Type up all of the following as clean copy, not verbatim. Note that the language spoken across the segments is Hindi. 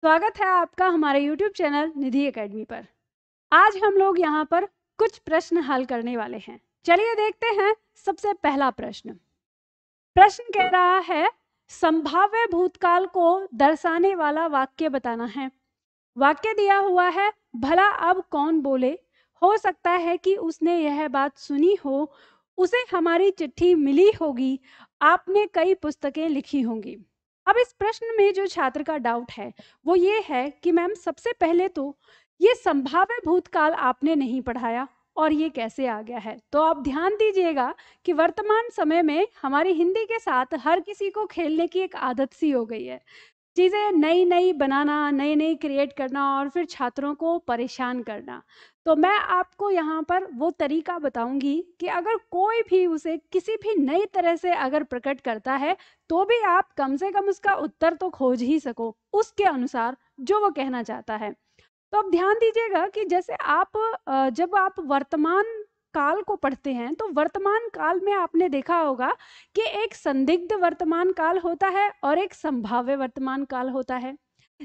स्वागत है आपका हमारे YouTube चैनल निधि एकेडमी पर। आज हम लोग यहाँ पर कुछ प्रश्न हल करने वाले हैं। चलिए देखते हैं। सबसे पहला प्रश्न कह रहा है, संभाव्य भूतकाल को दर्शाने वाला वाक्य बताना है। वाक्य दिया हुआ है, भला अब कौन बोले, हो सकता है कि उसने यह बात सुनी हो, उसे हमारी चिट्ठी मिली होगी, आपने कई पुस्तकें लिखी होंगी। अब इस प्रश्न में जो छात्र का डाउट है वो ये है कि मैम सबसे पहले तो ये संभाव्य भूतकाल आपने नहीं पढ़ाया और ये कैसे आ गया है। तो आप ध्यान दीजिएगा कि वर्तमान समय में हमारी हिंदी के साथ हर किसी को खेलने की एक आदत सी हो गई है, चीज़ें नई नई बनाना, नई नई क्रिएट करना और फिर छात्रों को परेशान करना। तो मैं आपको यहाँ पर वो तरीका बताऊंगी कि अगर कोई भी उसे किसी भी नई तरह से अगर प्रकट करता है तो भी आप कम से कम उसका उत्तर तो खोज ही सको उसके अनुसार जो वो कहना चाहता है। तो अब ध्यान दीजिएगा कि जैसे आप जब आप वर्तमान काल को पढ़ते हैं तो वर्तमान काल में आपने देखा होगा कि एक संदिग्ध वर्तमान काल होता है और एक संभाव्य वर्तमान काल होता है।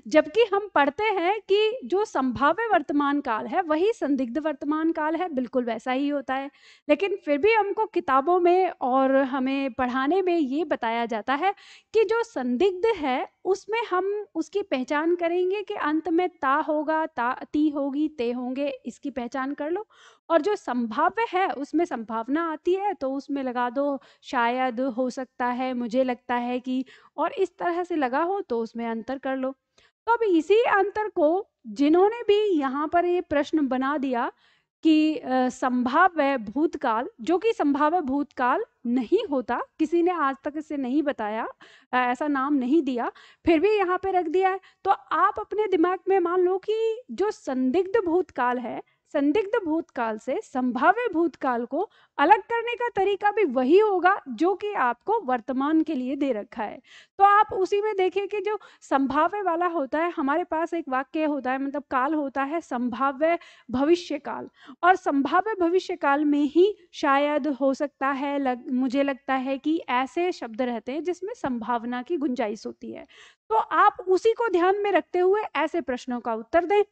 जबकि हम पढ़ते हैं कि जो संभाव्य वर्तमान काल है वही संदिग्ध वर्तमान काल है, बिल्कुल वैसा ही होता है। लेकिन फिर भी हमको किताबों में और हमें पढ़ाने में ये बताया जाता है कि जो संदिग्ध है उसमें हम उसकी पहचान करेंगे कि अंत में ता होगा, ती होगी, ते होंगे, इसकी पहचान कर लो। और जो संभाव्य है उसमें संभावना आती है तो उसमें लगा दो शायद, हो सकता है, मुझे लगता है कि, और इस तरह से लगा हो तो उसमें अंतर कर लो। तो अब इसी अंतर को जिन्होंने भी यहाँ पर ये प्रश्न बना दिया कि संभाव्य भूतकाल, जो कि संभाव्य भूतकाल नहीं होता, किसी ने आज तक इसे नहीं बताया, ऐसा नाम नहीं दिया, फिर भी यहाँ पे रख दिया है। तो आप अपने दिमाग में मान लो कि जो संदिग्ध भूतकाल है, संदिग्ध भूतकाल से संभाव्य भूतकाल को अलग करने का तरीका भी वही होगा जो कि आपको वर्तमान के लिए दे रखा है। तो आप उसी में देखिए कि जो संभाव्य वाला होता है, हमारे पास एक वाक्य होता है, मतलब काल होता है संभाव्य भविष्य काल, और संभाव्य भविष्य काल में ही शायद, हो सकता है, मुझे लगता है कि ऐसे शब्द रहते हैं जिसमें संभावना की गुंजाइश होती है। तो आप उसी को ध्यान में रखते हुए ऐसे प्रश्नों का उत्तर दें।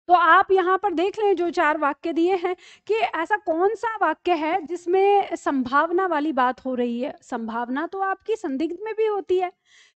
तो आप यहाँ पर देख लें जो 4 वाक्य दिए हैं कि ऐसा कौन सा वाक्य है जिसमें संभावना वाली बात हो रही है। संभावना तो आपकी संदिग्ध में भी होती है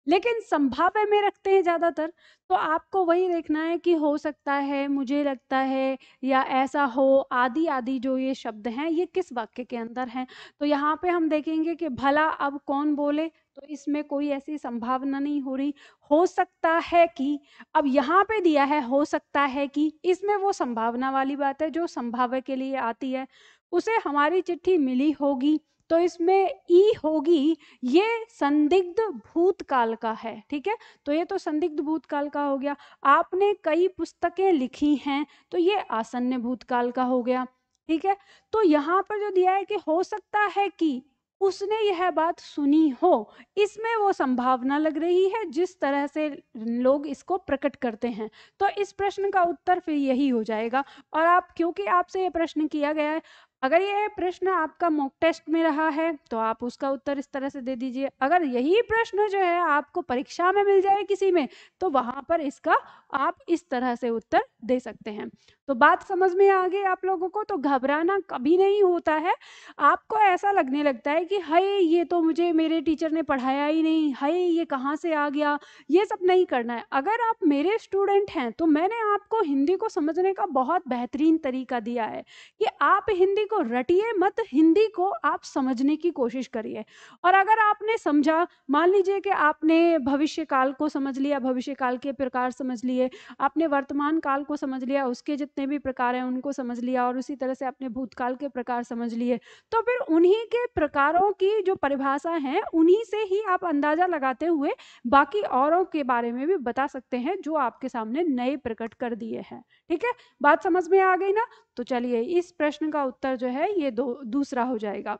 लेकिन संभाव्य में रखते हैं ज़्यादातर। तो आपको वही देखना है कि हो सकता है, मुझे लगता है, या ऐसा हो, आदि आदि जो ये शब्द हैं ये किस वाक्य के अंदर हैं। तो यहाँ पे हम देखेंगे कि भला अब कौन बोले, तो इसमें कोई ऐसी संभावना नहीं हो रही। हो सकता है कि, अब यहाँ पे दिया है हो सकता है कि, इसमें वो संभावना वाली बात है जो संभाव्य के लिए आती है। उसे हमारी चिट्ठी मिली होगी, तो इसमें ई होगी, ये संदिग्ध भूतकाल का है। ठीक है, तो ये तो संदिग्ध भूतकाल का हो गया। आपने कई पुस्तकें लिखी हैं, तो ये आसन्न भूतकाल का हो गया। ठीक है, तो यहाँ पर जो दिया है कि हो सकता है कि उसने यह बात सुनी हो, इसमें वो संभावना लग रही है जिस तरह से लोग इसको प्रकट करते हैं। तो इस प्रश्न का उत्तर फिर यही हो जाएगा। और आप, क्योंकि आपसे ये प्रश्न किया गया है, अगर ये प्रश्न आपका मॉक टेस्ट में रहा है तो आप उसका उत्तर इस तरह से दे दीजिए। अगर यही प्रश्न जो है आपको परीक्षा में मिल जाए किसी में, तो वहां पर इसका आप इस तरह से उत्तर दे सकते हैं। तो बात समझ में आ गई आप लोगों को। तो घबराना कभी नहीं होता है। आपको ऐसा लगने लगता है कि हाय ये तो मुझे मेरे टीचर ने पढ़ाया ही नहीं, हाय ये कहाँ से आ गया, ये सब नहीं करना है। अगर आप मेरे स्टूडेंट हैं तो मैंने आपको हिंदी को समझने का बहुत बेहतरीन तरीका दिया है कि आप हिंदी को रटिए मत, हिंदी को आप समझने की कोशिश करिए। और अगर आपने समझा, मान लीजिए कि आपने भविष्य काल को समझ लिया, भविष्य काल के प्रकार समझ लिए, आपने वर्तमान काल को समझ लिया, उसके जितने भी प्रकार हैं उनको समझ लिया, और उसी तरह से आपने भूतकाल के प्रकार समझ लिए, तो फिर उन्हीं के प्रकारों की जो परिभाषा है उन्हीं से ही आप अंदाजा लगाते हुए बाकी औरों के बारे में भी बता सकते हैं जो आपके सामने नए प्रकट कर दिए हैं। ठीक है, बात समझ में आ गई ना। तो चलिए इस प्रश्न का उत्तर जो है ये दूसरा हो जाएगा।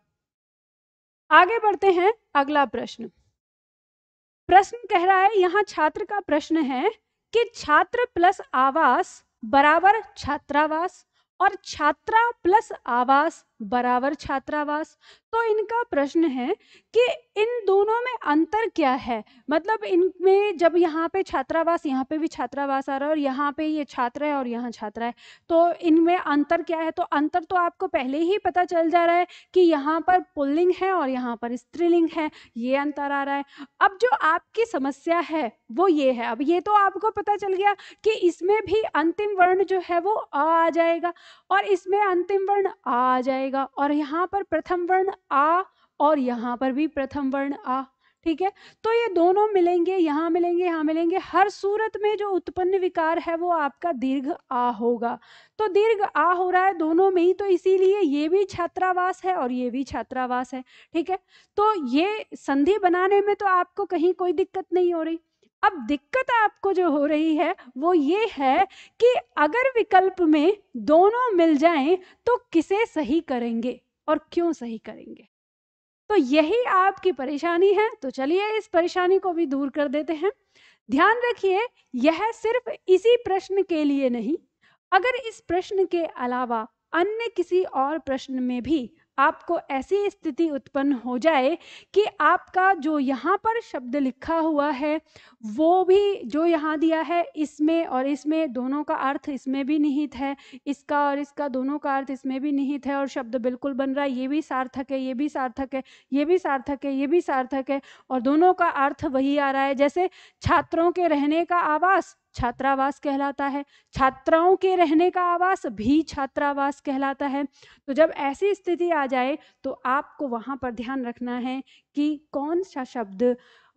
आगे बढ़ते हैं, अगला प्रश्न कह रहा है, यहाँ छात्र का प्रश्न है कि छात्र प्लस आवास बराबर छात्रावास और छात्रा प्लस आवास बराबर छात्रावास। तो इनका प्रश्न है कि इन दोनों में अंतर क्या है, मतलब इनमें जब यहाँ पे छात्रावास, यहाँ पे भी छात्रावास आ रहा है और यहाँ पे ये छात्र है और यहाँ छात्रा है, तो इनमें अंतर क्या है। तो अंतर तो आपको पहले ही पता चल जा रहा है कि यहाँ पर पुल्लिंग है और यहाँ पर स्त्रीलिंग है, ये अंतर आ रहा है। अब जो आपकी समस्या है वो ये है, अब ये तो आपको पता चल गया कि इसमें भी अंतिम वर्ण जो है वो आ जाएगा और इसमें अंतिम वर्ण आ जाएगा और यहाँ पर प्रथम वर्ण आ और यहाँ पर भी प्रथम वर्ण आ। ठीक है, तो ये दोनों मिलेंगे, यहाँ मिलेंगे, यहाँ मिलेंगे, हर सूरत में जो उत्पन्न विकार है वो आपका दीर्घ आ होगा। तो दीर्घ आ हो रहा है दोनों में ही, तो इसीलिए ये भी छात्रावास है और ये भी छात्रावास है। ठीक है, तो ये संधि बनाने में तो आपको कहीं कोई दिक्कत नहीं हो रही। अब दिक्कत आपको जो हो रही है वो ये है कि अगर विकल्प में दोनों मिल जाएं तो किसे सही करेंगे और क्यों सही करेंगे। तो यही आपकी परेशानी है। तो चलिए इस परेशानी को भी दूर कर देते हैं। ध्यान रखिए, यह सिर्फ इसी प्रश्न के लिए नहीं, अगर इस प्रश्न के अलावा अन्य किसी और प्रश्न में भी आपको ऐसी स्थिति उत्पन्न हो जाए कि आपका जो यहाँ पर शब्द लिखा हुआ है वो भी जो यहाँ दिया है इसमें और इसमें दोनों का अर्थ इसमें भी निहित है, इसका और इसका दोनों का अर्थ इसमें भी निहित है और शब्द बिल्कुल बन रहा है, ये भी सार्थक है, ये भी सार्थक है, ये भी सार्थक है, ये भी सार्थक है और दोनों का अर्थ वही आ रहा है। जैसे छात्रों के रहने का आवास छात्रावास कहलाता है, छात्राओं के रहने का आवास भी छात्रावास कहलाता है। तो जब ऐसी स्थिति आ जाए तो आपको वहां पर ध्यान रखना है कि कौन सा शब्द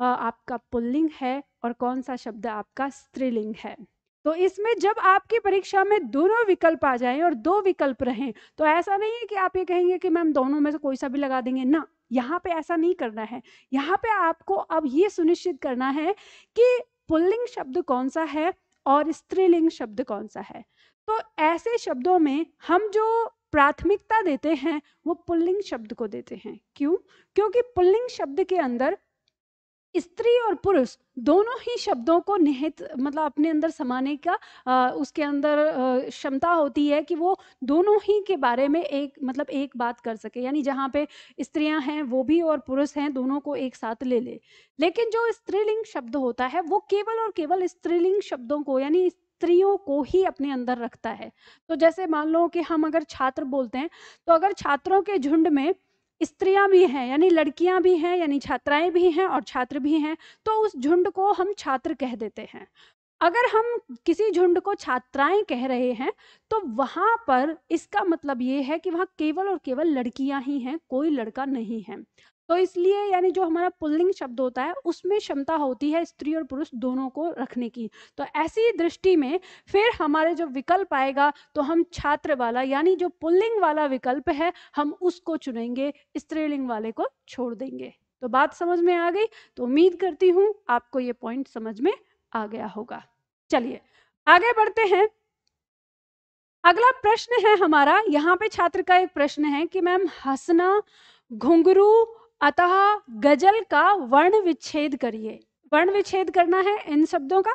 आपका पुल्लिंग है और कौन सा शब्द आपका स्त्रीलिंग है। तो इसमें जब आपकी परीक्षा में दोनों विकल्प आ जाएं और दो विकल्प रहें तो ऐसा नहीं है कि आप ये कहेंगे कि मैम दोनों में से कोई सा भी लगा देंगे ना, यहाँ पे ऐसा नहीं करना है। यहाँ पे आपको अब ये सुनिश्चित करना है कि पुल्लिंग शब्द कौन सा है और स्त्रीलिंग शब्द कौन सा है। तो ऐसे शब्दों में हम जो प्राथमिकता देते हैं वो पुल्लिंग शब्द को देते हैं। क्यों? क्योंकि पुल्लिंग शब्द के अंदर स्त्री और पुरुष दोनों ही शब्दों को निहित मतलब अपने अंदर समाने का उसके अंदर क्षमता होती है कि वो दोनों ही के बारे में एक बात कर सके, यानी जहाँ पे स्त्रियां हैं वो भी और पुरुष हैं दोनों को एक साथ ले ले। लेकिन जो स्त्रीलिंग शब्द होता है वो केवल और केवल स्त्रीलिंग शब्दों को यानी स्त्रियों को ही अपने अंदर रखता है। तो जैसे मान लो कि हम अगर छात्र बोलते हैं तो अगर छात्रों के झुंड में स्त्रियां भी हैं यानी लड़कियां भी हैं यानी छात्राएं भी हैं और छात्र भी हैं तो उस झुंड को हम छात्र कह देते हैं। अगर हम किसी झुंड को छात्राएं कह रहे हैं तो वहां पर इसका मतलब ये है कि वहां केवल और केवल लड़कियां ही हैं, कोई लड़का नहीं है। तो इसलिए यानी जो हमारा पुल्लिंग शब्द होता है उसमें क्षमता होती है स्त्री और पुरुष दोनों को रखने की। तो ऐसी दृष्टि में फिर हमारे जो विकल्प आएगा तो हम छात्र वाला यानी जो पुल्लिंग वाला विकल्प है हम उसको चुनेंगे, स्त्रीलिंग वाले को छोड़ देंगे। तो बात समझ में आ गई? तो उम्मीद करती हूँ आपको ये पॉइंट समझ में आ गया होगा। चलिए आगे बढ़ते हैं। अगला प्रश्न है हमारा, यहाँ पे छात्र का एक प्रश्न है कि मैम हंसना, घुंघरू, अतः, गजल का वर्ण विच्छेद करिए। वर्ण विच्छेद करना है इन शब्दों का।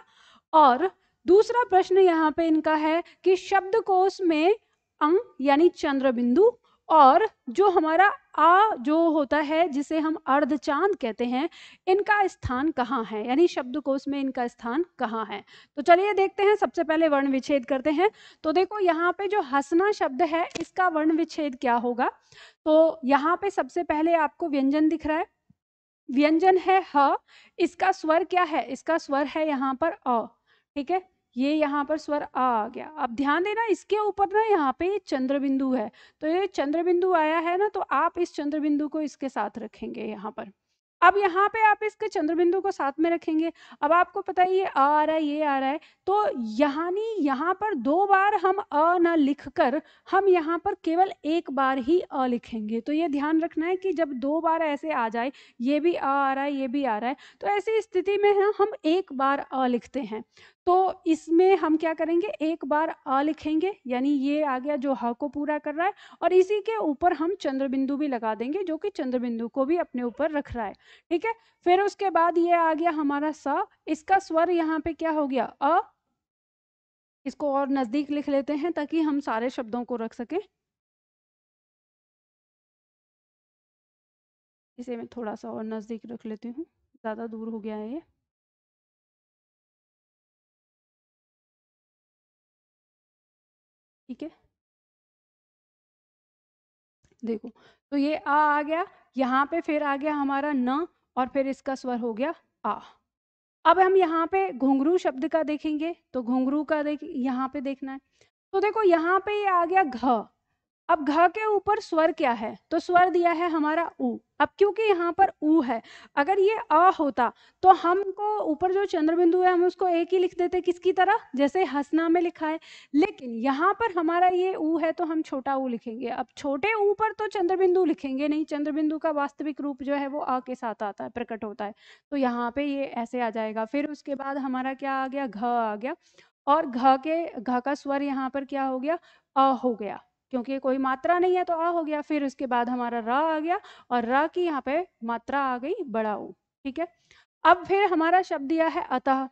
और दूसरा प्रश्न यहाँ पे इनका है कि शब्दकोश में अंग यानी चंद्र बिंदु और जो हमारा आ जो होता है जिसे हम अर्धचांद कहते हैं इनका स्थान कहाँ है, यानी शब्दकोश में इनका स्थान कहाँ है। तो चलिए देखते हैं, सबसे पहले वर्ण विच्छेद करते हैं। तो देखो यहाँ पे जो हंसना शब्द है इसका वर्ण विच्छेद क्या होगा। तो यहाँ पे सबसे पहले आपको व्यंजन दिख रहा है, व्यंजन है ह, इसका स्वर क्या है, इसका स्वर है यहाँ पर अ। ठीक है, ये यहाँ पर स्वर आ गया। अब ध्यान देना इसके ऊपर ना यहाँ पे चंद्र बिंदु है, तो ये चंद्र बिंदु आया है ना, तो आप इस चंद्र बिंदु को इसके साथ रखेंगे यहाँ पर। अब यहाँ पे आप इसके चंद्र बिंदु को साथ में रखेंगे। अब आपको पता है ये आ रहा है ये आ रहा है, तो यहाँ पर दो बार हम अ ना लिखकर हम यहाँ पर केवल एक बार ही अ लिखेंगे। तो ये ध्यान रखना है कि जब दो बार ऐसे आ जाए, ये भी आ रहा है ये भी आ रहा है, तो ऐसी स्थिति में हम एक बार अ लिखते हैं। तो इसमें हम क्या करेंगे, एक बार अ लिखेंगे यानी ये आ गया जो ह को पूरा कर रहा है और इसी के ऊपर हम चंद्र बिंदु भी लगा देंगे जो कि चंद्र बिंदु को भी अपने ऊपर रख रहा है। ठीक है, फिर उसके बाद ये आ गया हमारा स, इसका स्वर यहाँ पे क्या हो गया अ। इसको और नजदीक लिख लेते हैं ताकि हम सारे शब्दों को रख सकें। इसे मैं थोड़ा सा और नज़दीक रख लेती हूँ, ज़्यादा दूर हो गया है ये। ठीक है, देखो, तो ये आ गया, यहाँ पे फिर आ गया हमारा न, और फिर इसका स्वर हो गया आ। अब हम यहाँ पे घुंघरू शब्द का देखेंगे, तो घुंघरू का यहाँ पे देखना है। तो देखो यहाँ पे ये आ गया घ। अब घ के ऊपर स्वर क्या है, तो स्वर दिया है हमारा ऊ। अब क्योंकि यहाँ पर ऊ है, अगर ये अ होता तो हमको ऊपर जो चंद्र बिंदु है हम उसको एक ही लिख देते, किसकी तरह, जैसे हसना में लिखा है। लेकिन यहाँ पर हमारा ये ऊ है तो हम छोटा ऊ लिखेंगे। अब छोटे ऊ पर तो चंद्र बिंदु लिखेंगे नहीं, चंद्र बिंदु का वास्तविक रूप जो है वो अ के साथ आता है, प्रकट होता है। तो यहाँ पे ये ऐसे आ जाएगा। फिर उसके बाद हमारा क्या आ गया, घ आ गया, और घ का स्वर यहाँ पर क्या हो गया, अ हो गया, क्योंकि कोई मात्रा नहीं है तो आ हो गया। फिर उसके बाद हमारा र आ गया, और र की यहाँ पे मात्रा आ गई बड़ा ऊ। ठीक है, अब फिर हमारा शब्द दिया है अतः।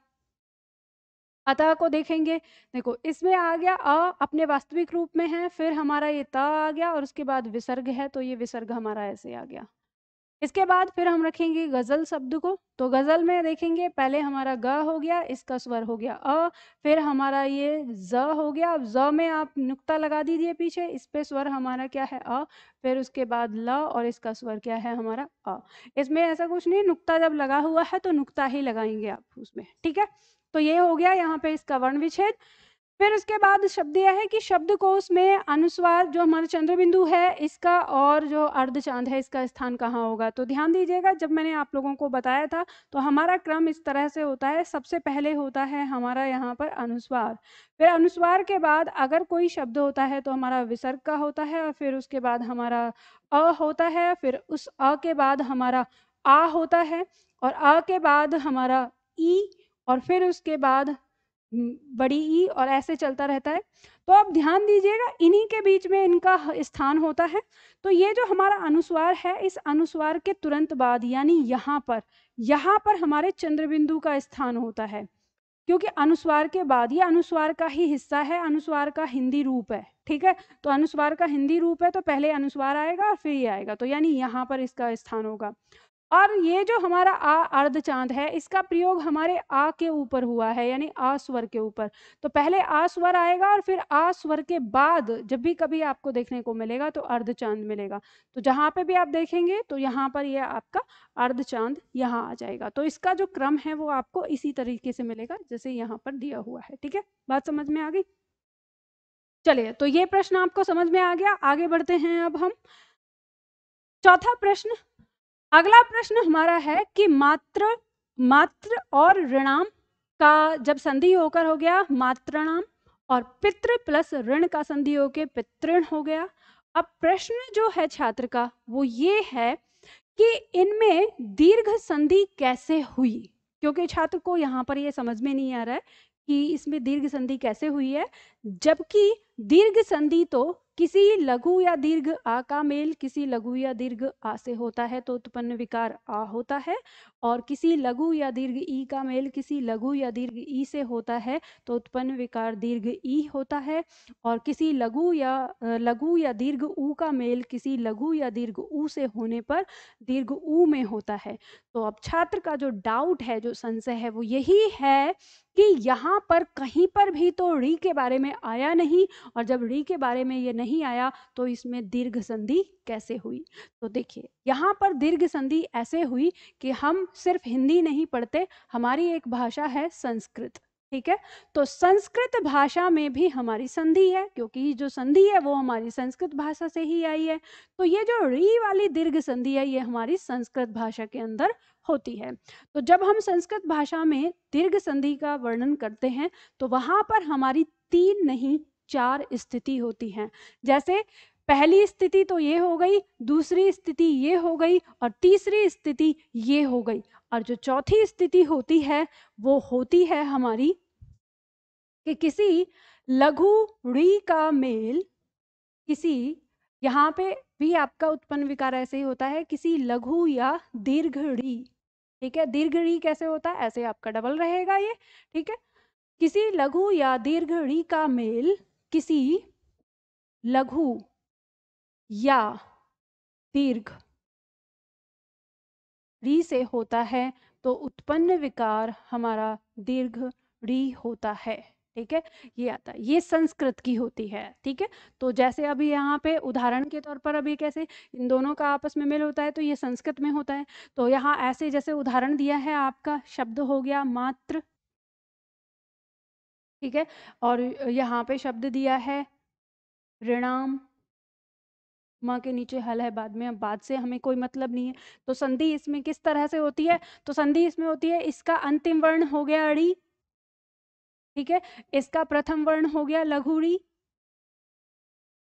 अतः को देखेंगे, देखो इसमें आ गया अ अपने वास्तविक रूप में है, फिर हमारा ये त आ गया, और उसके बाद विसर्ग है, तो ये विसर्ग हमारा ऐसे आ गया। इसके बाद फिर हम रखेंगे गजल शब्द को, तो गजल में देखेंगे पहले हमारा ग हो गया, इसका स्वर हो गया अ, फिर हमारा ये ज हो गया। अब ज में आप नुक्ता लगा दीजिए पीछे, इस पे स्वर हमारा क्या है अ, फिर उसके बाद ल, और इसका स्वर क्या है हमारा अ। इसमें ऐसा कुछ नहीं, नुक्ता जब लगा हुआ है तो नुक्ता ही लगाएंगे आप उसमें। ठीक है, तो ये हो गया यहाँ पे इसका वर्ण विच्छेद। फिर उसके बाद शब्द यह है कि शब्दकोश में अनुस्वार जो हमारा चंद्र बिंदु है इसका, और जो अर्धचांद है इसका स्थान कहाँ होगा। तो ध्यान दीजिएगा, जब मैंने आप लोगों को बताया था तो हमारा क्रम इस तरह से होता है। सबसे पहले होता है हमारा यहाँ पर अनुस्वार, फिर अनुस्वार के बाद अगर कोई शब्द होता है तो हमारा विसर्ग का होता है, और फिर उसके बाद हमारा अ होता है, फिर उस अ के बाद हमारा आ होता है, और आ के बाद हमारा ई, और फिर उसके बाद बड़ी ई, और ऐसे चलता रहता है। तो आप ध्यान दीजिएगा, इन्हीं के बीच में इनका स्थान होता है। तो ये जो हमारा अनुस्वार है, इस अनुस्वार के तुरंत बाद यानी यहाँ पर हमारे चंद्र बिंदु का स्थान होता है, क्योंकि अनुस्वार के बाद ये अनुस्वार का ही हिस्सा है, अनुस्वार का हिंदी रूप है। ठीक है, तो अनुस्वार का हिंदी रूप है तो पहले अनुस्वार आएगा फिर ये आएगा, तो यानी यहाँ पर इसका स्थान होगा। और ये जो हमारा आ अर्धचांद है इसका प्रयोग हमारे आ के ऊपर हुआ है, यानी आ स्वर के ऊपर। तो पहले आ स्वर आएगा, और फिर आ स्वर के बाद जब भी कभी आपको देखने को मिलेगा तो अर्धचांद मिलेगा। तो जहां पे भी आप देखेंगे तो यहाँ पर ये आपका अर्धचांद यहाँ आ जाएगा। तो इसका जो क्रम है वो आपको इसी तरीके से मिलेगा जैसे यहाँ पर दिया हुआ है। ठीक है, बात समझ में आ गई। चलिए, तो ये प्रश्न आपको समझ में आ गया। आगे बढ़ते हैं अब हम चौथा प्रश्न। अगला प्रश्न हमारा है कि मात्र और ऋणाम का जब संधि होकर हो गया मात्रणाम, और पितृ प्लस ऋण का संधि होकर पितृण हो गया। अब प्रश्न जो है छात्र का वो ये है कि इनमें दीर्घ संधि कैसे हुई, क्योंकि छात्र को यहाँ पर ये समझ में नहीं आ रहा है कि इसमें दीर्घ संधि कैसे हुई है, जबकि दीर्घ संधि तो किसी लघु या दीर्घ आ का मेल किसी लघु या दीर्घ आ से होता है तो उत्पन्न विकार आ होता है, और किसी लघु या दीर्घ ई का मेल किसी लघु या दीर्घ ई से होता है तो उत्पन्न विकार दीर्घ ई होता है, और किसी लघु या दीर्घ ऊ का मेल किसी लघु या दीर्घ ऊ से होने पर दीर्घ ऊ में होता है। तो अब छात्र का जो डाउट है, जो संशय है, वो यही है कि यहाँ पर कहीं पर भी तो री के बारे में आया नहीं, और जब री के बारे में ये नहीं आया तो इसमें दीर्घ संधि कैसे हुई। तो देखिए, यहाँ पर दीर्घ संधि ऐसे हुई कि हम सिर्फ हिंदी नहीं पढ़ते, हमारी एक भाषा है संस्कृत। ठीक है, तो संस्कृत भाषा में भी हमारी संधि है, क्योंकि जो संधि है वो हमारी संस्कृत भाषा से ही आई है। तो ये जो री वाली दीर्घ संधि है ये हमारी संस्कृत भाषा के अंदर होती है। तो जब हम संस्कृत भाषा में दीर्घ संधि का वर्णन करते हैं तो वहां पर हमारी 3 नहीं 4 स्थिति होती हैं। जैसे पहली स्थिति तो ये हो गई, दूसरी स्थिति ये हो गई, और तीसरी स्थिति ये हो गई, और जो चौथी स्थिति होती है वो होती है हमारी कि किसी लघु री का मेल किसी, यहाँ पे भी आपका उत्पन्न विकार ऐसे ही होता है, किसी लघु या दीर्घ री। ठीक है, दीर्घ री कैसे होता है, ऐसे आपका डबल रहेगा ये। ठीक है, किसी लघु या दीर्घ री का मेल किसी लघु या दीर्घ री से होता है तो उत्पन्न विकार हमारा दीर्घ री होता है। ठीक है, ये आता है, ये संस्कृत की होती है। ठीक है, तो जैसे अभी यहाँ पे उदाहरण के तौर पर अभी कैसे इन दोनों का आपस में मेल होता है तो ये संस्कृत में होता है। तो यहाँ ऐसे जैसे उदाहरण दिया है, आपका शब्द हो गया मात्र। ठीक है, और यहाँ पे शब्द दिया है ऋणाम, माँ के नीचे हल है बाद में, अब बाद से हमें कोई मतलब नहीं है। तो संधि इसमें किस तरह से होती है, तो संधि इसमें होती है, इसका अंतिम वर्ण हो गया ड़ी। ठीक है, इसका प्रथम वर्ण हो गया लघु री।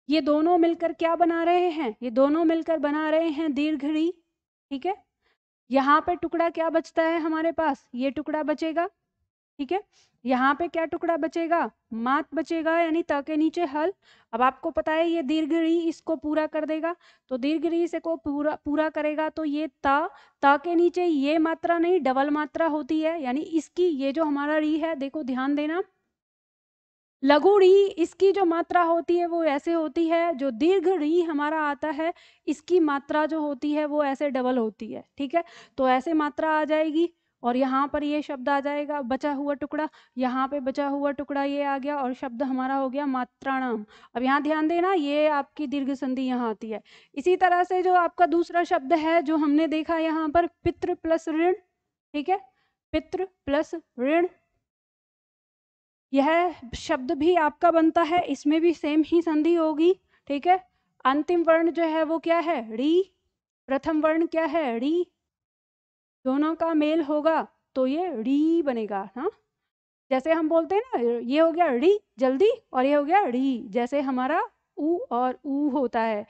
ये दोनों मिलकर क्या बना रहे हैं, ये दोनों मिलकर बना रहे हैं दीर्घ री। ठीक है, यहाँ पे टुकड़ा क्या बचता है हमारे पास, ये टुकड़ा बचेगा। ठीक है, यहाँ पे क्या टुकड़ा बचेगा, मात बचेगा, यानी त के नीचे हल। अब आपको पता है ये दीर्घ री इसको पूरा कर देगा, तो दीर्घ री से को पूरा करेगा तो ये त के नीचे ये मात्रा नहीं डबल मात्रा होती है, यानी इसकी ये जो हमारा री है, देखो ध्यान देना, लघु री इसकी जो मात्रा होती है वो ऐसे होती है, जो दीर्घ री हमारा आता है इसकी मात्रा जो होती है वो ऐसे डबल होती है। ठीक है, तो ऐसे मात्रा आ जाएगी और यहाँ पर ये शब्द आ जाएगा बचा हुआ टुकड़ा, यहाँ पे बचा हुआ टुकड़ा ये आ गया और शब्द हमारा हो गया मात्राणाम। अब यहाँ ध्यान देना, ये आपकी दीर्घ संधि यहाँ आती है। इसी तरह से जो आपका दूसरा शब्द है जो हमने देखा यहाँ पर, पितृ प्लस ऋण। ठीक है, पितृ प्लस ऋण, यह शब्द भी आपका बनता है, इसमें भी सेम ही संधि होगी। ठीक है, अंतिम वर्ण जो है वो क्या है, री, प्रथम वर्ण क्या है, री, दोनों का मेल होगा तो ये री बनेगा। हाँ, जैसे हम बोलते हैं ना, ये हो गया री जल्दी और ये हो गया री, जैसे हमारा ऊ और ऊ होता है।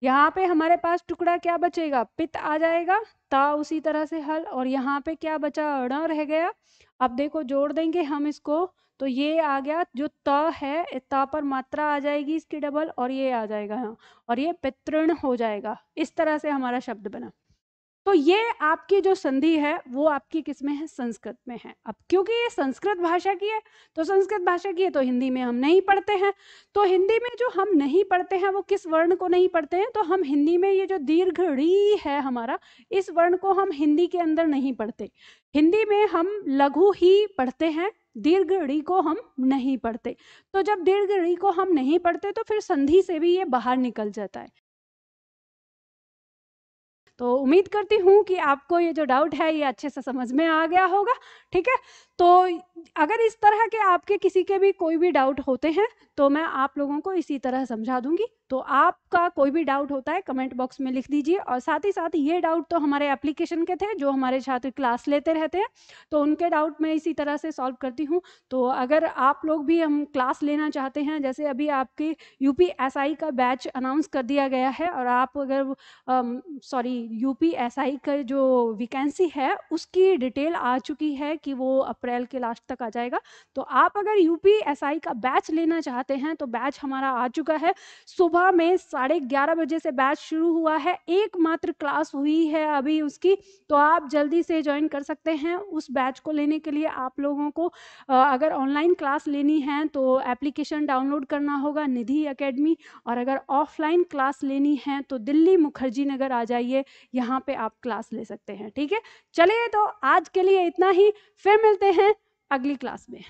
यहाँ पे हमारे पास टुकड़ा क्या बचेगा, पित आ जाएगा, ता उसी तरह से हल, और यहाँ पे क्या बचा, ण रह गया। अब देखो जोड़ देंगे हम इसको तो ये आ गया, जो त है ता पर मात्रा आ जाएगी इसकी डबल और ये आ जाएगा यहाँ, और ये पितृण हो जाएगा। इस तरह से हमारा शब्द बना। तो ये आपकी जो संधि है वो आपकी किस में है, संस्कृत में है। अब क्योंकि ये संस्कृत भाषा की है, तो संस्कृत भाषा की है तो हिंदी में हम नहीं पढ़ते हैं। तो हिंदी में जो हम नहीं पढ़ते हैं वो किस वर्ण को नहीं पढ़ते हैं, तो हम हिंदी में ये जो दीर्घ ड़ी है हमारा, इस वर्ण को हम हिंदी के अंदर नहीं पढ़ते। हिंदी में हम लघु ही पढ़ते हैं, दीर्घ ड़ी को हम नहीं पढ़ते। तो जब दीर्घ ड़ी को हम नहीं पढ़ते तो फिर संधि से भी ये बाहर निकल जाता है। तो उम्मीद करती हूँ कि आपको ये जो डाउट है ये अच्छे से समझ में आ गया होगा। ठीक है, तो अगर इस तरह के आपके किसी के भी कोई भी डाउट होते हैं तो मैं आप लोगों को इसी तरह समझा दूंगी। तो आपका कोई भी डाउट होता है कमेंट बॉक्स में लिख दीजिए, और साथ ही साथ ये डाउट तो हमारे एप्लीकेशन के थे जो हमारे छात्र क्लास लेते रहते हैं, तो उनके डाउट मैं इसी तरह से सॉल्व करती हूँ। तो अगर आप लोग भी हम क्लास लेना चाहते हैं, जैसे अभी आपके UPSI का बैच अनाउंस कर दिया गया है, और आप अगर UPSI का जो वैकेंसी है उसकी डिटेल आ चुकी है कि वो अप्रैल के लास्ट तक आ जाएगा। तो आप अगर UPSI का बैच लेना चाहते हैं तो बैच हमारा आ चुका है। सुबह में 11:30 बजे से बैच शुरू हुआ है, एकमात्र क्लास हुई है अभी उसकी, तो आप जल्दी से ज्वाइन कर सकते हैं। उस बैच को लेने के लिए आप लोगों को अगर ऑनलाइन क्लास लेनी है तो एप्लीकेशन डाउनलोड करना होगा निधि एकेडमी, और अगर ऑफलाइन क्लास लेनी है तो दिल्ली मुखर्जी नगर आ जाइए, यहाँ पे आप क्लास ले सकते हैं। ठीक है, चलिए तो आज के लिए इतना ही, फिर मिलते हैं अगली क्लास में।